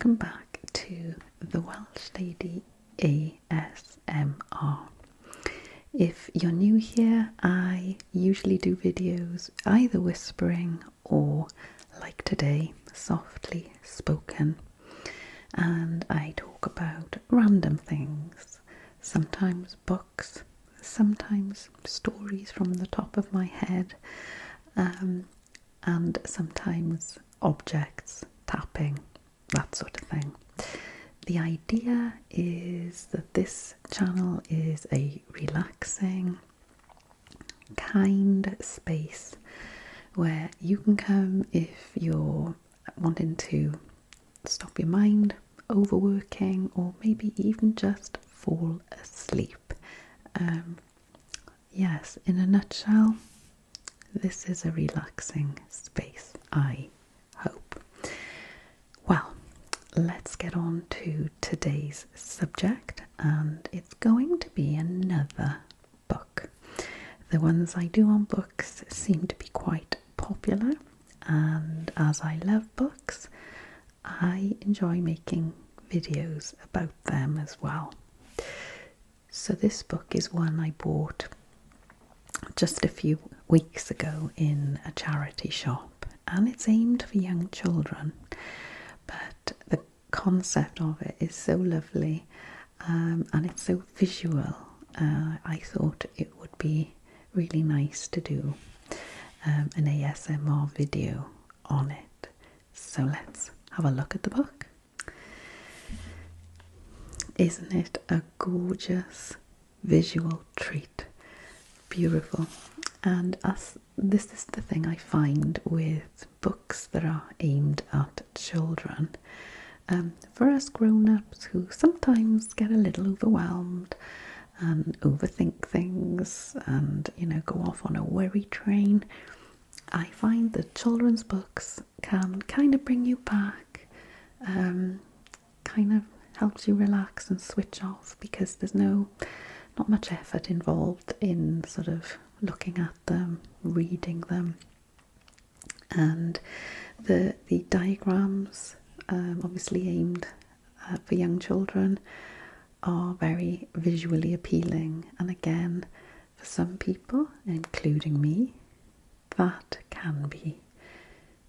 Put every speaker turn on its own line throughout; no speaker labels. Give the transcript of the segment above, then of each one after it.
welcome back to the Welsh Lady ASMR. If you're new here, I usually do videos either whispering or, like today, softly spoken, and I talk about random things, sometimes books, sometimes stories from the top of my head, and sometimes objects, tapping, that sort of thing. The idea is that this channel is a relaxing, kind space where you can come if you're wanting to stop your mind overworking or maybe even just fall asleep. Yes, in a nutshell, this is a relaxing space, I hope. Well, let's get on to today's subject, and it's going to be another book. The ones I do on books seem to be quite popular, and as I love books, I enjoy making videos about them as well. So this book is one I bought just a few weeks ago in a charity shop, and it's aimed for young children, but the concept of it is so lovely, and it's so visual. I thought it would be really nice to do an ASMR video on it. So let's have a look at the book. Isn't it a gorgeous visual treat? Beautiful. And this is the thing I find with books that are aimed at children. For us grown-ups who sometimes get a little overwhelmed and overthink things and, go off on a worry train, I find that children's books can kind of bring you back, kind of helps you relax and switch off, because there's not much effort involved in sort of looking at them, reading them, and the diagrams, obviously aimed for young children, are very visually appealing, and again, for some people, including me, that can be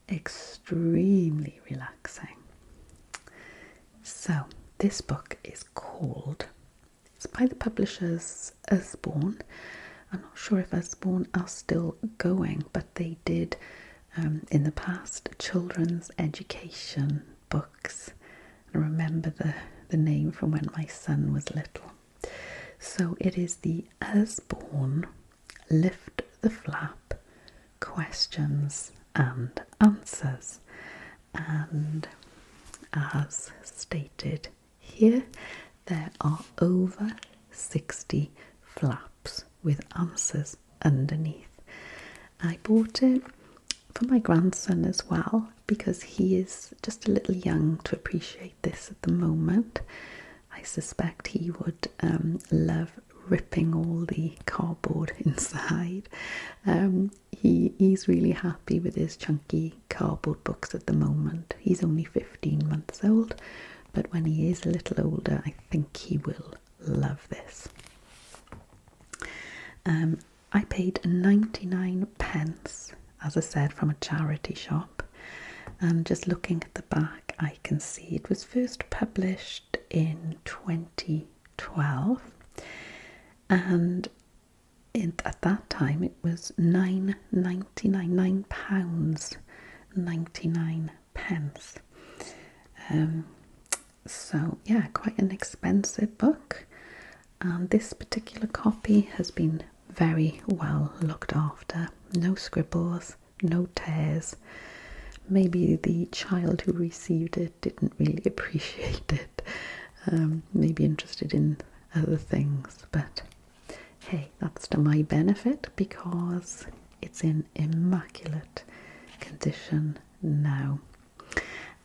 extremely relaxing. So this book is called, it's by the publishers Usborne. I'm not sure if Usborne are still going, but they did in the past children's education books. I remember the name from when my son was little. So it is the Usborne Lift the Flap Questions and Answers, and as stated here, there are over 60 flaps with answers underneath. I bought it for my grandson as well, because he is just a little young to appreciate this at the moment. I suspect he would love ripping all the cardboard inside. He's really happy with his chunky cardboard books at the moment. He's only 15 months old, but when he is a little older, I think he will love this. I paid 99 pence, as I said, from a charity shop, and just looking at the back, I can see it was first published in 2012, and at that time it was £9.99. So yeah, quite an expensive book, and this particular copy has been very well looked after. No scribbles, no tears. Maybe the child who received it didn't really appreciate it, maybe interested in other things, but hey, that's to my benefit because it's in immaculate condition now.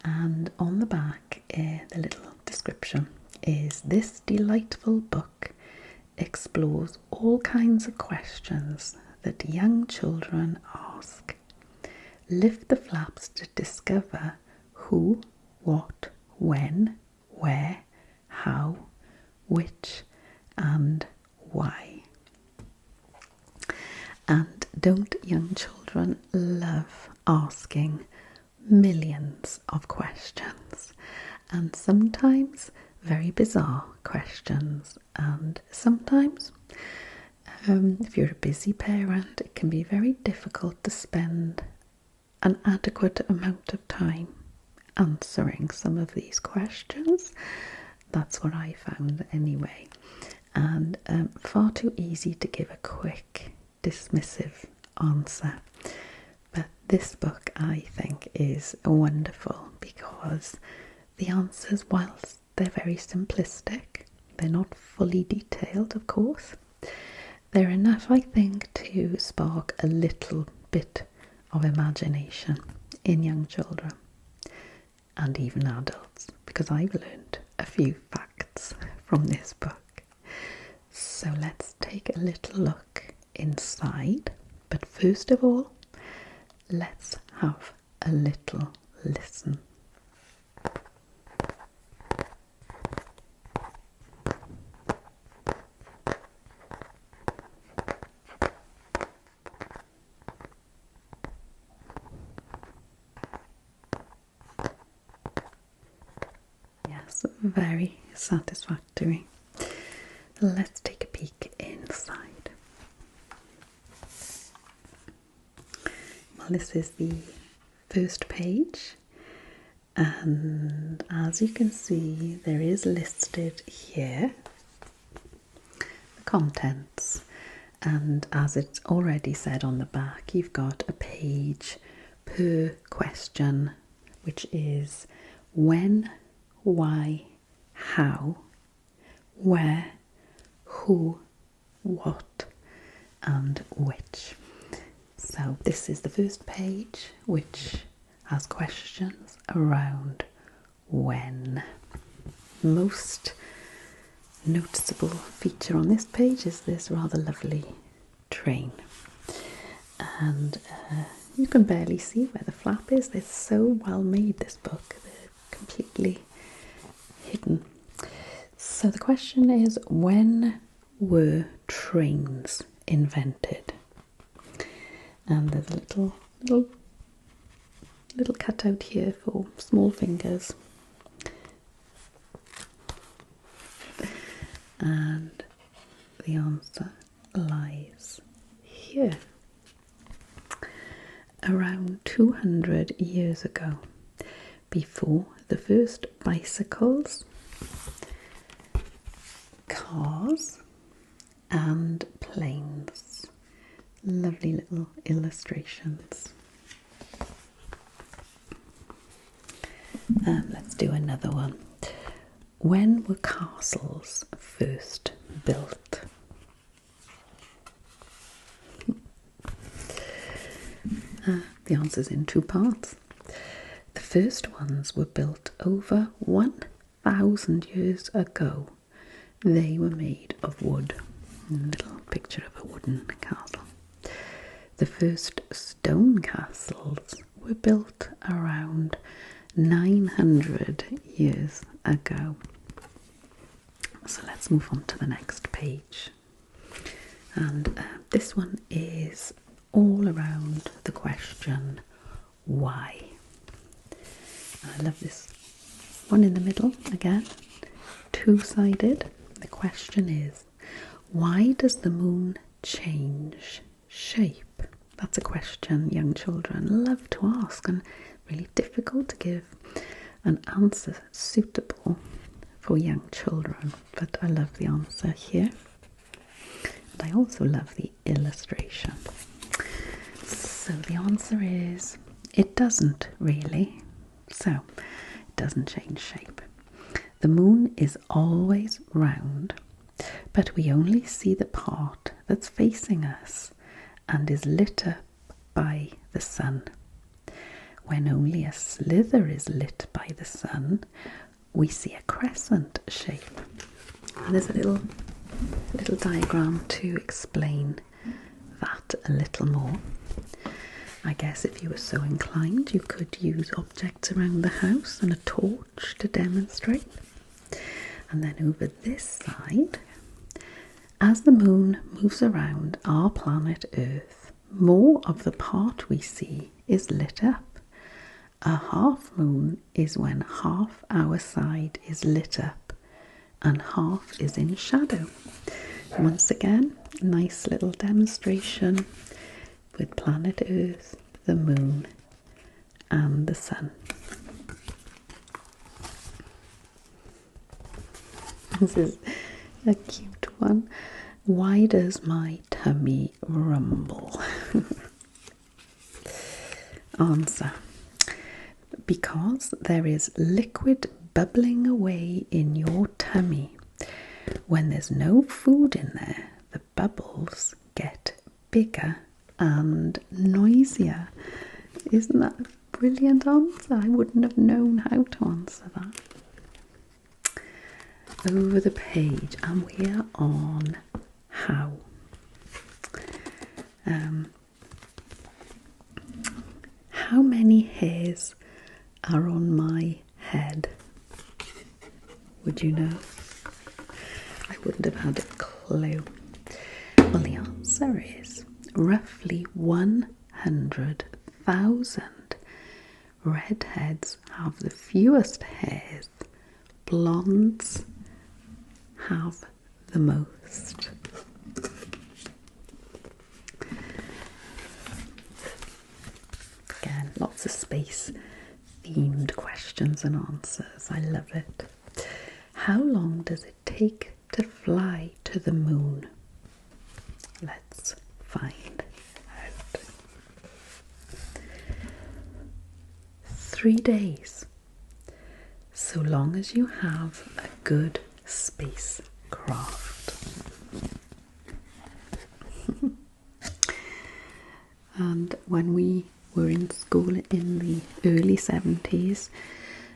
And on the back, the little description is, this delightful book explores all kinds of questions that young children ask. Lift the flaps to discover who, what, when, where, how, which, and why. And don't young children love asking millions of questions, and sometimes very bizarre questions, and sometimes if you're a busy parent, it can be very difficult to spend an adequate amount of time answering some of these questions. That's what I found anyway, and far too easy to give a quick dismissive answer. But this book, I think, is wonderful because the answers, whilst they're very simplistic, they're not fully detailed, of course, they're enough, I think, to spark a little bit of imagination in young children and even adults, because I've learned a few facts from this book. So let's take a little look inside, but first of all, let's have a little listen. Yes, very satisfactory. Let's take a peek inside. Well, this is the first page, and as you can see, there is listed here the contents, and as it's already said on the back, you've got a page per question, which is when, why, how, where, who, what, and which. So this is the first page, which has questions around when. Most noticeable feature on this page is this rather lovely train, and you can barely see where the flap is. It's so well made, this book, they're completely hidden. So the question is, when were trains invented? And there's a little cutout here for small fingers, and the answer lies here. Around 200 years ago, before the first bicycles, cars, and planes. Lovely little illustrations. Let's do another one. When were castles first built? The answer's in two parts. The first ones were built over 1,000 years ago. They were made of wood. A little picture of a wooden castle. The first stone castles were built around 900 years ago. So let's move on to the next page. And this one is all around the question, why? I love this one in the middle, again, two-sided. The question is, why does the moon change shape? That's a question young children love to ask, and really difficult to give an answer suitable for young children. But I love the answer here, and I also love the illustration. So the answer is, it doesn't really. So it doesn't change shape. The moon is always round, but we only see the part that's facing us and is lit up by the sun. When only a slither is lit by the sun, we see a crescent shape. And there's a little diagram to explain that a little more. I guess if you were so inclined, you could use objects around the house and a torch to demonstrate. And then over this side, as the moon moves around our planet Earth, more of the part we see is lit up. A half moon is when half our side is lit up and half is in shadow. Once again, nice little demonstration with planet Earth, the moon and the sun. This is a cute one. Why does my tummy rumble? Answer. Because there is liquid bubbling away in your tummy. When there's no food in there, the bubbles get bigger and noisier. Isn't that a brilliant answer? I wouldn't have known how to answer that. Over the page, and we are on how. How many hairs are on my head? Would you know? I wouldn't have had a clue. Well, the answer is roughly 100,000. Redheads have the fewest hairs. Blondes have the most. Again, lots of space themed questions and answers. I love it. How long does it take to fly to the moon? Let's find out. 3 days. So long as you have a good spacecraft. And when we were in school in the early 70s,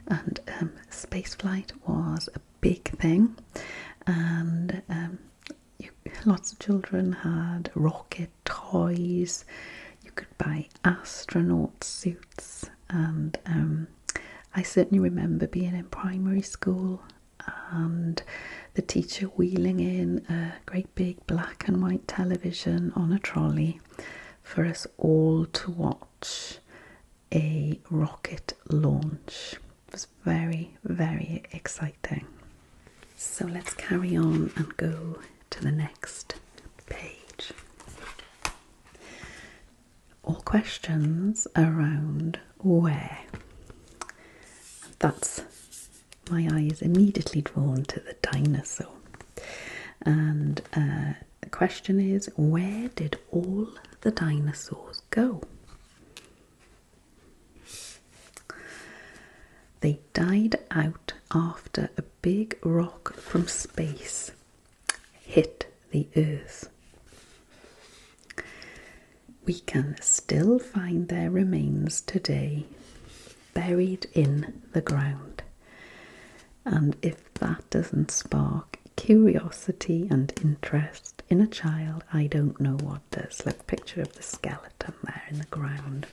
and spaceflight was a big thing, and lots of children had rocket toys. You could buy astronaut suits, and I certainly remember being in primary school and the teacher wheeling in a great big black and white television on a trolley for us all to watch a rocket launch. It was very, very exciting. So let's carry on and go to the next page. All questions around where. That's, my eye is immediately drawn to the dinosaur. And the question is, where did all the dinosaurs go? They died out after a big rock from space hit the Earth. We can still find their remains today, buried in the ground. And if that doesn't spark curiosity and interest in a child, I don't know what does. Look, picture of the skeleton there in the ground.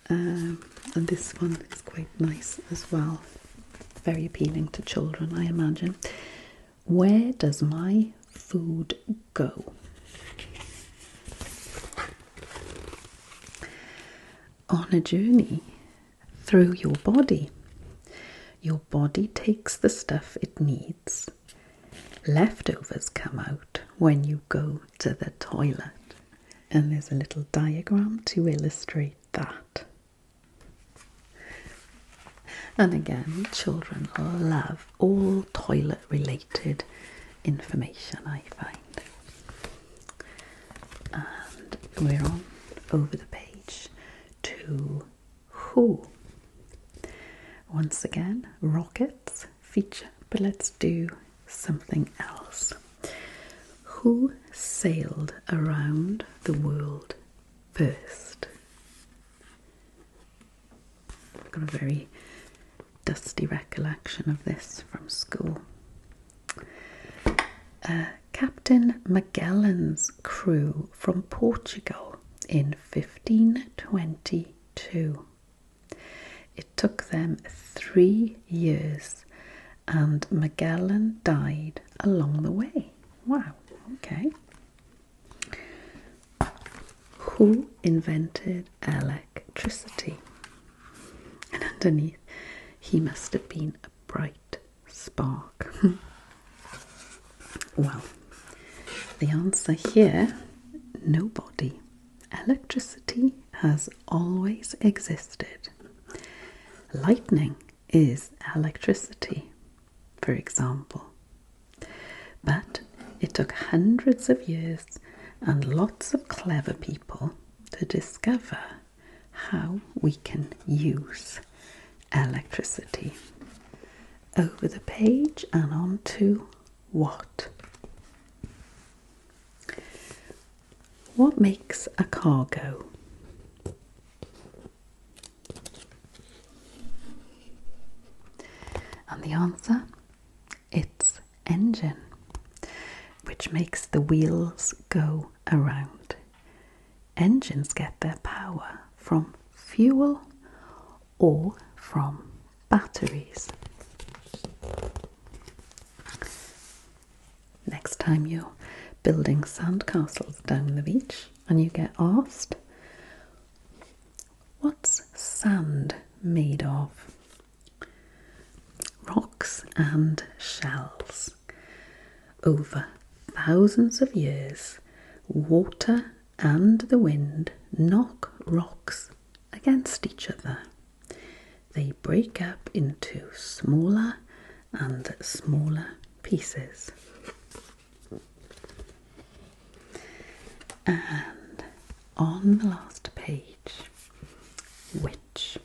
And this one is quite nice as well. Very appealing to children, I imagine. Where does my food go? On a journey through your body. Your body takes the stuff it needs. Leftovers come out when you go to the toilet. And there's a little diagram to illustrate that. And again, children love all toilet related information, I find. And we're on over the page to who. Once again, rockets feature, but let's do something else. Who sailed around the world first? I've got a very dusty recollection of this from school. Captain Magellan's crew from Portugal in 1522. It took them 3 years and Magellan died along the way. Wow, okay. Who invented electricity? And underneath, he must have been a bright spark. Well, the answer here, nobody. Electricity has always existed. Lightning is electricity, for example. But it took hundreds of years and lots of clever people to discover how we can use electricity. Over the page and on to what? What makes a car go? And the answer, it's engine, which makes the wheels go around. Engines get their power from fuel or from batteries. Next time you're building sandcastles down the beach and you get asked, what's sand made of? Rocks and shells. Over thousands of years, water and the wind knock rocks against each other. They break up into smaller and smaller pieces. And on the last page, which?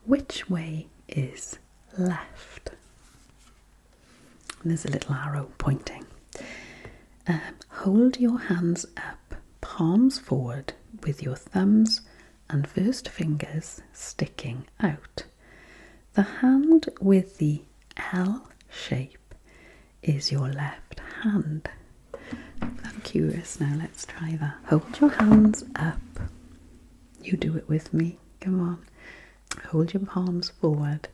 Which way is left? And there's a little arrow pointing. Hold your hands up, palms forward, with your thumbs and first fingers sticking out. The hand with the L shape is your left hand. I'm curious now, let's try that. Hold your hands up. You do it with me, come on. Hold your palms forward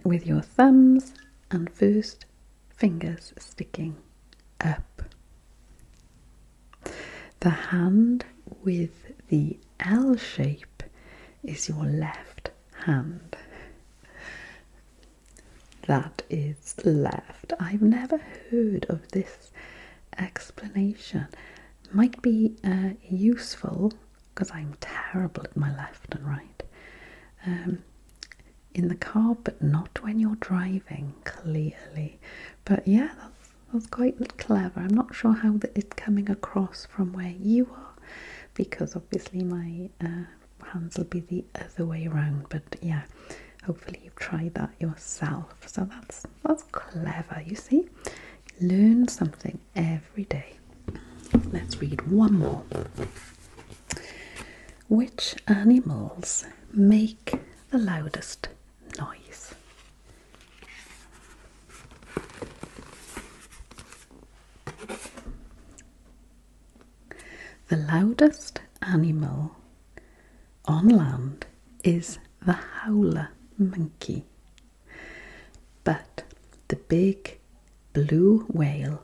with your thumbs and first fingers sticking up. The hand with the L shape is your left hand. That is left. I've never heard of this explanation. Might be useful because I'm terrible at my left and right. In the car, but not when you're driving, clearly. But yeah, that's quite clever. I'm not sure how it's coming across from where you are, because obviously my hands will be the other way around. But yeah, hopefully you've tried that yourself. So that's clever. You see, learn something every day. Let's read one more. Which animals make the loudest noise? The loudest animal on land is the howler monkey, but the big blue whale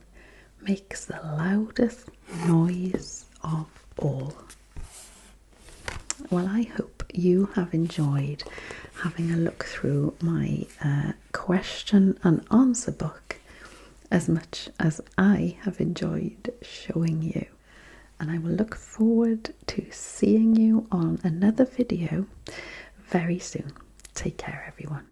makes the loudest noise of all. Well, I hope you have enjoyed having a look through my question and answer book as much as I have enjoyed showing you. And I will look forward to seeing you on another video very soon. Take care, everyone.